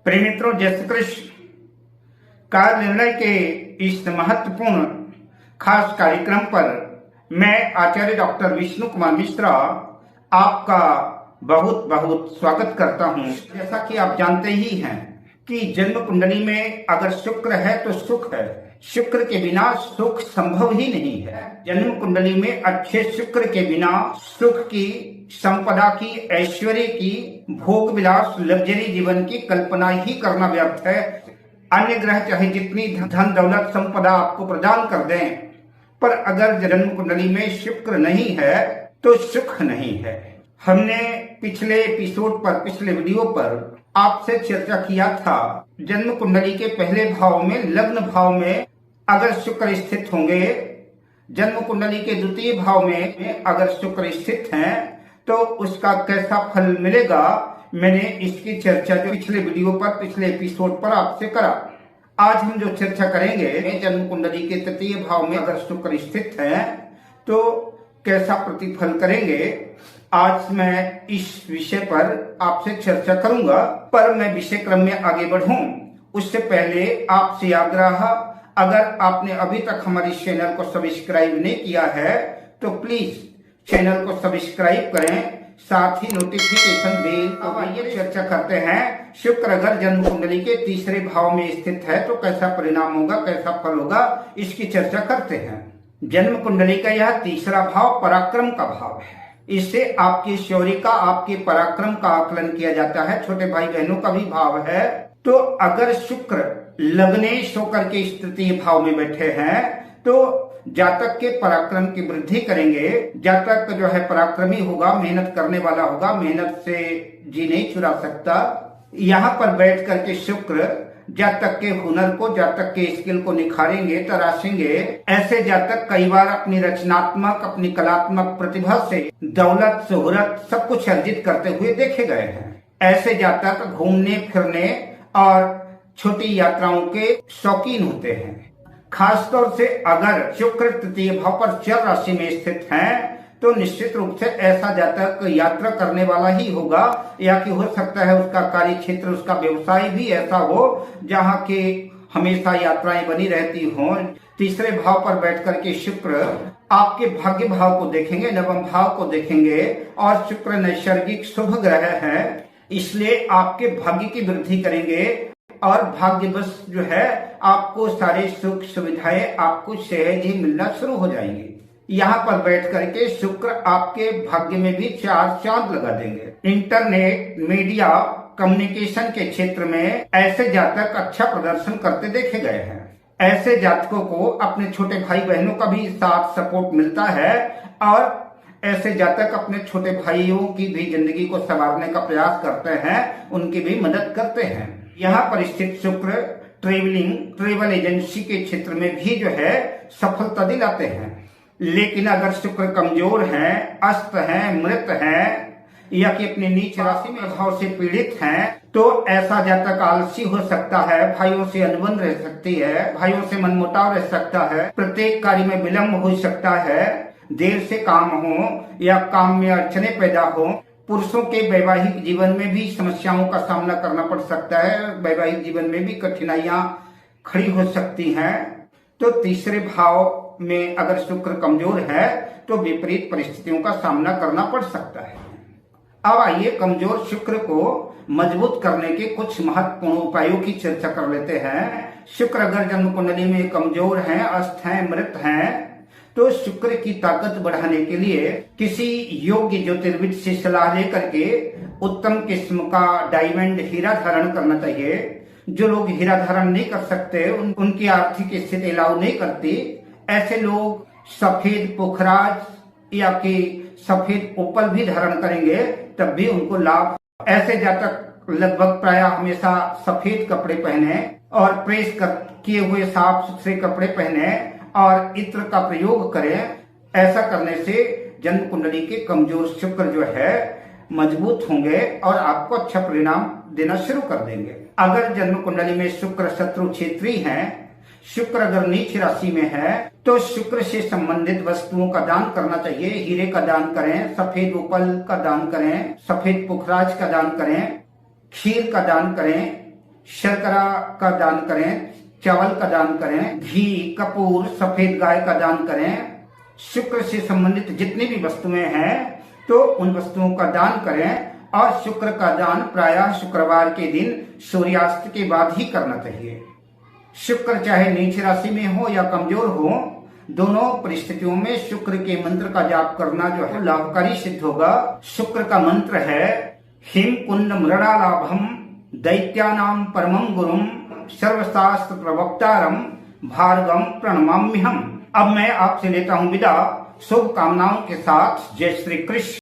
प्रिय मित्रों, जय श्री कृष्ण। कार निर्णय के इस महत्वपूर्ण खास कार्यक्रम पर मैं आचार्य डॉक्टर विष्णु कुमार मिश्रा आपका बहुत बहुत स्वागत करता हूं। जैसा कि आप जानते ही हैं कि जन्म कुंडली में अगर शुक्र है तो सुख है, शुक्र के बिना सुख संभव ही नहीं है। जन्म कुंडली में अच्छे शुक्र के बिना सुख की, संपदा की, ऐश्वर्य की, भोग विलास, लग्जरी जीवन की कल्पना ही करना व्यर्थ है। अन्य ग्रह चाहे जितनी धन दौलत संपदा आपको प्रदान कर दें, पर अगर जन्म कुंडली में शुक्र नहीं है तो सुख नहीं है। हमने पिछले एपिसोड पर, पिछले वीडियो पर आपसे चर्चा किया था, जन्म कुंडली के पहले भाव में, लग्न भाव में अगर शुक्र स्थित होंगे, जन्म कुंडली के द्वितीय भाव में अगर शुक्र स्थित हैं, तो उसका कैसा फल मिलेगा। मैंने इसकी चर्चा जो पिछले वीडियो पर, पिछले एपिसोड पर आपसे करा। आज हम जो चर्चा करेंगे, जन्म कुंडली के तृतीय भाव में अगर शुक्र स्थित है तो कैसा प्रतिफल करेंगे। आज मैं इस विषय पर आपसे चर्चा करूंगा, पर मैं विषय क्रम में आगे बढ़ूं उससे पहले आपसे आग्रह, अगर आपने अभी तक हमारे चैनल को सब्सक्राइब नहीं किया है तो प्लीज चैनल को सब्सक्राइब करें, साथ ही नोटिफिकेशन बेल। अब आइए चर्चा करते हैं, शुक्र अगर जन्म कुंडली के तीसरे भाव में स्थित है तो कैसा परिणाम होगा, कैसा फल होगा, इसकी चर्चा करते हैं। जन्म कुंडली का यह तीसरा भाव पराक्रम का भाव है। इससे आपकी शौर्य का, आपके पराक्रम का आकलन किया जाता है। छोटे भाई बहनों का भी भाव है। तो अगर शुक्र लग्नेश होकर के तृतीय भाव में बैठे हैं तो जातक के पराक्रम की वृद्धि करेंगे। जातक जो है पराक्रमी होगा, मेहनत करने वाला होगा, मेहनत से जी नहीं चुरा सकता। यहाँ पर बैठ करके शुक्र जातक के हुनर को, जातक के स्किल को निखारेंगे, तराशेंगे। ऐसे जातक कई बार अपनी रचनात्मक, अपनी कलात्मक प्रतिभा से दौलत, शोहरत सब कुछ अर्जित करते हुए देखे गए हैं। ऐसे जातक घूमने फिरने और छोटी यात्राओं के शौकीन होते हैं। खासतौर से अगर शुक्र तृतीय भाव पर चर राशि में स्थित हैं तो निश्चित रूप से ऐसा जातक यात्रा करने वाला ही होगा, या कि हो सकता है उसका कार्य क्षेत्र, उसका व्यवसाय भी ऐसा हो जहाँ के हमेशा यात्राएं बनी रहती हों। तीसरे भाव पर बैठ करके शुक्र आपके भाग्य भाव को देखेंगे, नवम भाव को देखेंगे, और शुक्र नैसर्गिक शुभ ग्रह है, इसलिए आपके भाग्य की वृद्धि करेंगे और भाग्यवश जो है आपको सारे सुख सुविधाएं आपको सहज ही मिलना शुरू हो जाएंगी। यहाँ पर बैठ करके शुक्र आपके भाग्य में भी चार चांद लगा देंगे। इंटरनेट, मीडिया, कम्युनिकेशन के क्षेत्र में ऐसे जातक अच्छा प्रदर्शन करते देखे गए हैं। ऐसे जातकों को अपने छोटे भाई बहनों का भी साथ सपोर्ट मिलता है, और ऐसे जातक अपने छोटे भाइयों की भी जिंदगी को संवारने का प्रयास करते हैं, उनकी भी मदद करते हैं। यहाँ पर स्थित शुक्र ट्रेवल एजेंसी के क्षेत्र में भी जो है सफलता दिलाते हैं। लेकिन अगर शुक्र कमजोर हैं, अस्त हैं, मृत हैं, या कि अपनी नीच राशि में भाव से पीड़ित हैं, तो ऐसा जातक आलसी हो सकता है, भाइयों से अनबन रह सकती है, भाइयों से मनमुटाव रह सकता है, प्रत्येक कार्य में विलंब हो सकता है, देर से काम हो या काम में अड़चने पैदा हो। पुरुषों के वैवाहिक जीवन में भी समस्याओं का सामना करना पड़ सकता है, वैवाहिक जीवन में भी कठिनाइयां खड़ी हो सकती हैं। तो तीसरे भाव में अगर शुक्र कमजोर है तो विपरीत परिस्थितियों का सामना करना पड़ सकता है। अब आइए कमजोर शुक्र को मजबूत करने के कुछ महत्वपूर्ण उपायों की चर्चा कर लेते हैं। शुक्र अगर जन्म कुंडली में कमजोर हैं, अस्त हैं, मृत हैं, तो शुक्र की ताकत बढ़ाने के लिए किसी योग्य ज्योतिर्विद से सलाह लेकर के उत्तम किस्म का डायमंड हीरा धारण करना चाहिए। जो लोग हीरा धारण नहीं कर सकते, उनकी आर्थिक स्थिति अलाउ नहीं करती, ऐसे लोग सफेद पुखराज या कि सफेद ओपल भी धारण करेंगे, तब भी उनको लाभ। ऐसे जातक लगभग प्राय हमेशा सफेद कपड़े पहने और प्रेस किए हुए साफ सुथरे कपड़े पहने और इत्र का प्रयोग करें। ऐसा करने से जन्म कुंडली के कमजोर शुक्र जो है मजबूत होंगे और आपको अच्छा परिणाम देना शुरू कर देंगे। अगर जन्म कुंडली में शुक्र शत्रु क्षेत्री हैं, शुक्र अगर नीच राशि में है, तो शुक्र से संबंधित वस्तुओं का दान करना चाहिए। हीरे का दान करें, सफेद उपल का दान करें, सफेद पुखराज का दान करें, खीर का दान करें, शर्करा का दान करें, चावल का दान करें, घी, कपूर, सफेद गाय का दान करें। शुक्र से संबंधित जितनी भी वस्तुएं हैं तो उन वस्तुओं का दान करें, और शुक्र का दान प्रायः शुक्रवार के दिन सूर्यास्त के बाद ही करना चाहिए। शुक्र चाहे नीच राशि में हो या कमजोर हो, दोनों परिस्थितियों में शुक्र के मंत्र का जाप करना जो है लाभकारी सिद्ध होगा। शुक्र का मंत्र है हिम कुंड मृणा लाभम दैत्यानाम परमं गुरुम सर्वशास्त्र प्रवक्तारम भार्गम प्रणमाम्यहम्। अब मैं आपसे लेता हूँ विदा, शुभकामनाओं के साथ। जय श्री कृष्ण।